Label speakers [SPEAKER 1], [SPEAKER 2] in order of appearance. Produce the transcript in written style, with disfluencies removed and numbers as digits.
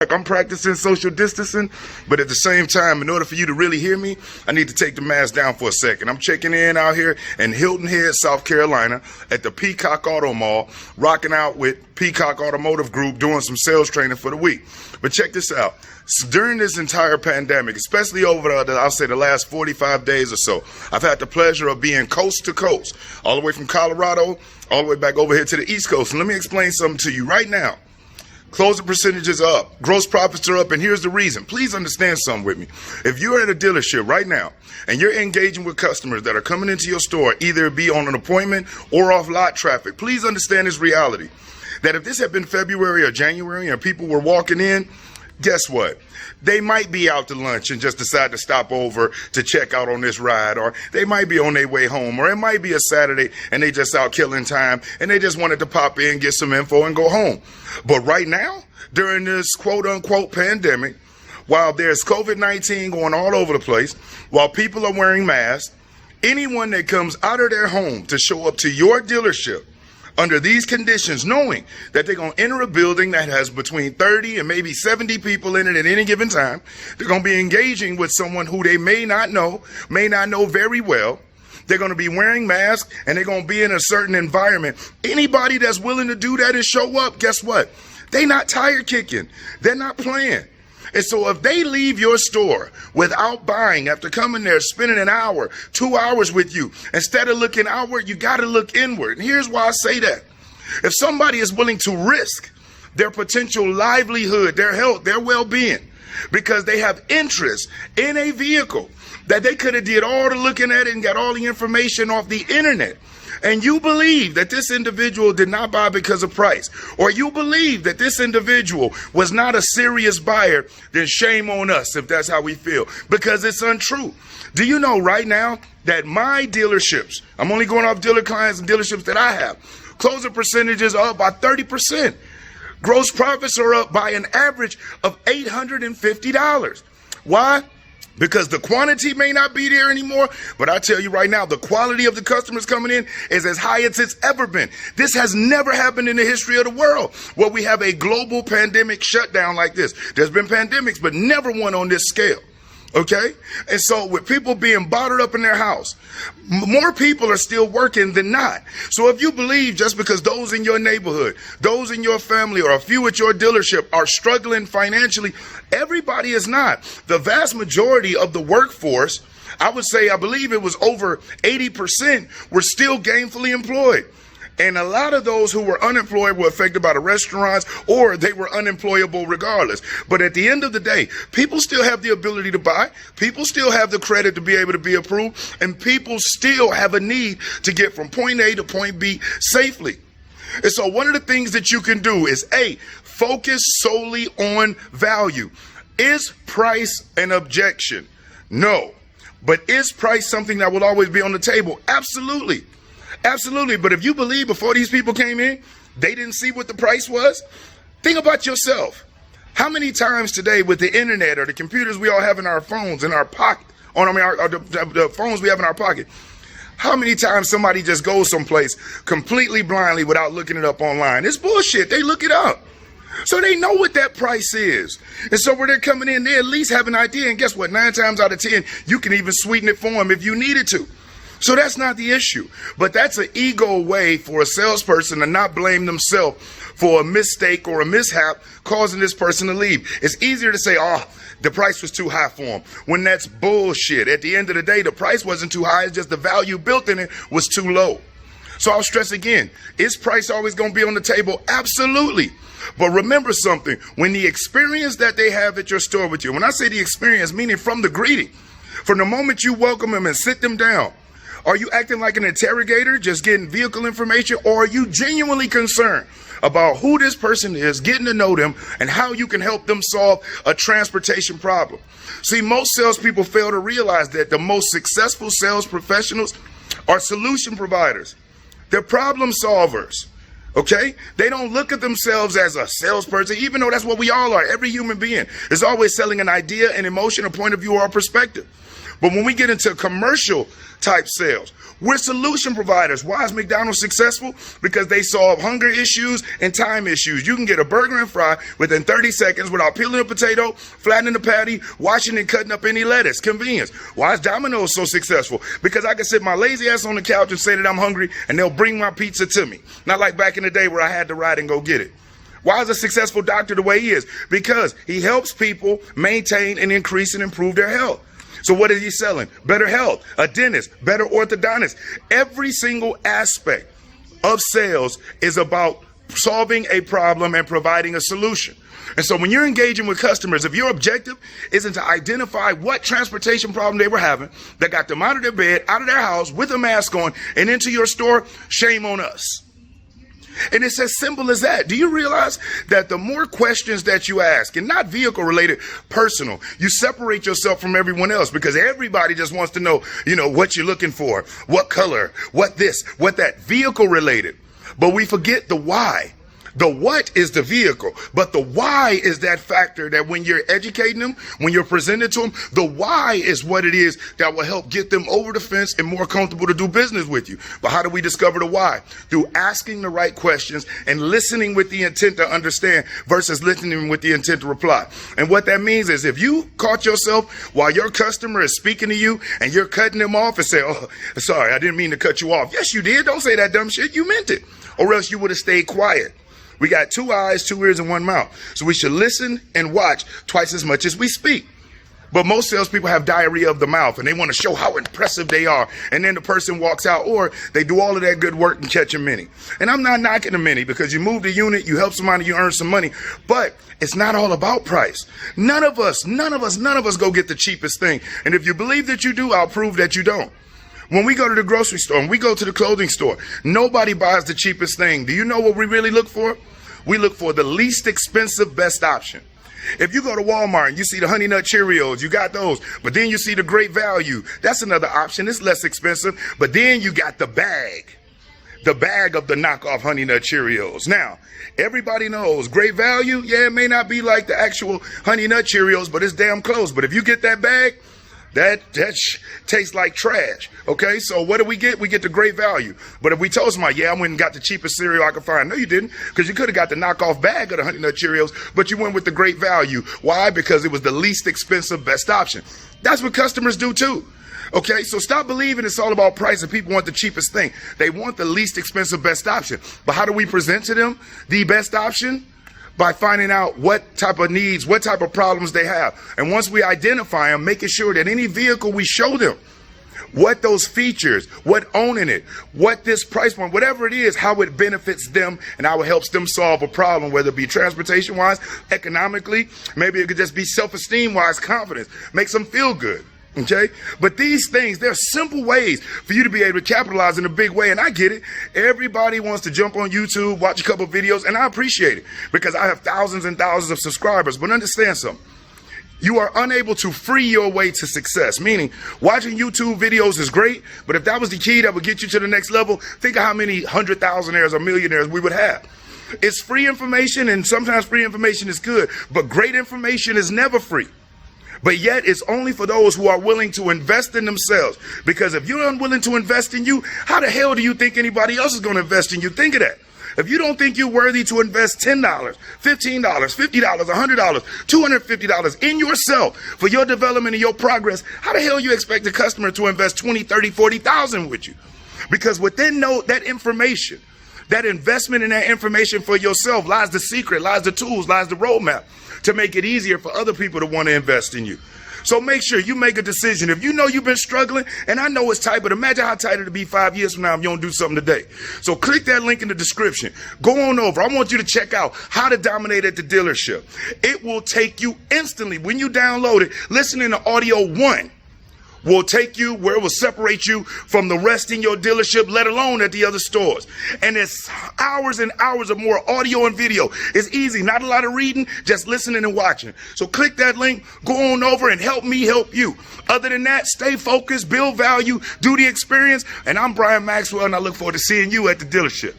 [SPEAKER 1] I'm practicing social distancing, but at the same time, in order for you to really hear me, I need to take the mask down for a second. I'm checking in out here in Hilton Head, South Carolina at the Peacock Auto Mall, rocking out with Peacock Automotive Group, doing some sales training for the week. But check this out. During this entire pandemic, especially over I'll say the last 45 days or so, I've had the pleasure of being coast to coast, all the way from Colorado, all the way back over here to the East Coast. And let me explain something to you right now. Closing percentages are up, gross profits are up, and here's the reason. Please understand something with me. If you're at a dealership right now and you're engaging with customers that are coming into your store, either it be on an appointment or off lot traffic, please understand this reality. That if this had been February or January and people were walking in, guess what? They might be out to lunch and just decide to stop over to check out on this ride, or they might be on their way home, or it might be a Saturday and they just out killing time and they just wanted to pop in, get some info and go home. But right now, during this quote unquote pandemic, while there's COVID-19 going all over the place, while people are wearing masks, anyone that comes out of their home to show up to your dealership under these conditions, knowing that they're going to enter a building that has between 30 and maybe 70 people in it at any given time, they're going to be engaging with someone who they may not know very well. They're going to be wearing masks and they're going to be in a certain environment. Anybody that's willing to do that and show up, guess what? They're not tire kicking. They're not playing. And so if they leave your store without buying, after coming there, spending an hour, 2 hours with you, instead of looking outward, you got to look inward. And here's why I say that. If somebody is willing to risk their potential livelihood, their health, their well-being, because they have interest in a vehicle that they could have did all the looking at it and got all the information off the internet, and you believe that this individual did not buy because of price, or you believe that this individual was not a serious buyer, then shame on us if that's how we feel, because it's untrue. Do you know right now that my dealerships, I'm only going off dealer clients and dealerships that I have, closing percentages are up by 30%. Gross profits are up by an average of $850. Why? Because the quantity may not be there anymore, but I tell you right now, the quality of the customers coming in is as high as it's ever been. This has never happened in the history of the world where we have a global pandemic shutdown like this. There's been pandemics, but never one on this scale. Okay? And so with people being bottled up in their house, more people are still working than not. So if you believe just because those in your neighborhood, those in your family, or a few at your dealership are struggling financially, everybody is not. The vast majority of the workforce, I believe it was over 80%, were still gainfully employed. And a lot of those who were unemployed were affected by the restaurants, or they were unemployable regardless. But at the end of the day, people still have the ability to buy. People still have the credit to be able to be approved. And people still have a need to get from point A to point B safely. And so one of the things that you can do is, A, focus solely on value. Is price an objection? No. But is price something that will always be on the table? Absolutely. Absolutely. But if you believe before these people came in, they didn't see what the price was, think about yourself. How many times today with the internet or the computers we all have in our phones in our pocket, the phones we have in our pocket, how many times somebody just goes someplace completely blindly without looking it up online? It's bullshit. They look it up. So they know what that price is. And so when they're coming in, they at least have an idea. And guess what? 9 times out of 10, you can even sweeten it for them if you needed to. So that's not the issue, but that's an ego way for a salesperson to not blame themselves for a mistake or a mishap causing this person to leave. It's easier to say, oh, the price was too high for him, when that's bullshit. At the end of the day, the price wasn't too high. It's just the value built in it was too low. So I'll stress again, is price always going to be on the table? Absolutely. But remember something, when the experience that they have at your store with you, when I say the experience, meaning from the greeting, from the moment you welcome them and sit them down, are you acting like an interrogator, just getting vehicle information, or are you genuinely concerned about who this person is, getting to know them, and how you can help them solve a transportation problem? See, most salespeople fail to realize that the most successful sales professionals are solution providers. They're problem solvers. Okay? They don't look at themselves as a salesperson, even though that's what we all are. Every human being is always selling an idea, an emotion, a point of view, or a perspective. But when we get into commercial type sales, we're solution providers. Why is McDonald's successful? Because they solve hunger issues and time issues. You can get a burger and fry within 30 seconds without peeling a potato, flattening the patty, washing and cutting up any lettuce. Convenience. Why is Domino's so successful? Because I can sit my lazy ass on the couch and say that I'm hungry and they'll bring my pizza to me. Not like back in the day where I had to ride and go get it. Why is a successful doctor the way he is? Because he helps people maintain and increase and improve their health. So what is he selling? Better health, a dentist, better orthodontist. Every single aspect of sales is about solving a problem and providing a solution. And so when you're engaging with customers, if your objective isn't to identify what transportation problem they were having that got them out of their bed, out of their house with a mask on and into your store, shame on us. And it's as simple as that. Do you realize that the more questions that you ask, and not vehicle related, personal, you separate yourself from everyone else, because everybody just wants to know, what you're looking for, what color, what this, what that, vehicle related. But we forget the why. The what is the vehicle, but the why is that factor that when you're educating them, when you're presenting to them, the why is what it is that will help get them over the fence and more comfortable to do business with you. But how do we discover the why? Through asking the right questions and listening with the intent to understand versus listening with the intent to reply. And what that means is if you caught yourself while your customer is speaking to you and you're cutting them off and say, "Oh, sorry, I didn't mean to cut you off." Yes, you did. Don't say that dumb shit. You meant it. Or else you would have stayed quiet. We got 2 eyes, 2 ears, and 1 mouth. So we should listen and watch twice as much as we speak. But most salespeople have diarrhea of the mouth, and they want to show how impressive they are. And then the person walks out, or they do all of that good work and catch a mini. And I'm not knocking a mini, because you move the unit, you help somebody, you earn some money. But it's not all about price. None of us go get the cheapest thing. And if you believe that you do, I'll prove that you don't. When we go to the grocery store and we go to the clothing store, nobody buys the cheapest thing. Do you know what we really look for? We look for the least expensive, best option. If you go to Walmart and you see the Honey Nut Cheerios, you got those. But then you see the Great Value. That's another option. It's less expensive. But then you got the bag of the knockoff Honey Nut Cheerios. Now, everybody knows Great Value, yeah, it may not be like the actual Honey Nut Cheerios, but it's damn close. But if you get that bag, that tastes like trash. Okay, so what do we get? We get the Great Value. But if we told somebody, yeah, I went and got the cheapest cereal I could find. No, you didn't, because you could have got the knockoff bag of the Honey Nut Cheerios, but you went with the Great Value. Why? Because it was the least expensive, best option. That's what customers do too. Okay, so stop believing it's all about price and people want the cheapest thing. They want the least expensive, best option. But how do we present to them the best option? By finding out what type of needs, what type of problems they have. And once we identify them, making sure that any vehicle we show them, what those features, what owning it, what this price point, whatever it is, how it benefits them and how it helps them solve a problem, whether it be transportation-wise, economically, maybe it could just be self-esteem-wise, confidence, makes them feel good. Okay, but these things, they're simple ways for you to be able to capitalize in a big way. And I get it. Everybody wants to jump on YouTube, watch a couple of videos, and I appreciate it because I have thousands and thousands of subscribers. But understand something. You are unable to free your way to success, meaning watching YouTube videos is great, but if that was the key that would get you to the next level, think of how many 100,000-aires or millionaires we would have. It's free information, and sometimes free information is good, but great information is never free. But yet it's only for those who are willing to invest in themselves. Because if you're unwilling to invest in you, how the hell do you think anybody else is going to invest in you? Think of that. If you don't think you're worthy to invest $10, $15, $50, $100, $250 in yourself for your development and your progress, how the hell you expect a customer to invest $20, $30, $40,000 with you? Because within that information, that investment in that information for yourself lies the secret, lies the tools, lies the roadmap to make it easier for other people to want to invest in you. So make sure you make a decision. If you know you've been struggling, and I know it's tight, but imagine how tight it'll be 5 years from now if you don't do something today. So click that link in the description. Go on over. I want you to check out How to Dominate at the Dealership. It will take you instantly. When you download it, listening to audio 1 will take you where it will separate you from the rest in your dealership, let alone at the other stores. And it's hours and hours of more audio and video. It's easy, not a lot of reading, just listening and watching. So click that link, go on over and help me help you. Other than that, stay focused, build value, do the experience. And I'm Brian Maxwell, and I look forward to seeing you at the dealership.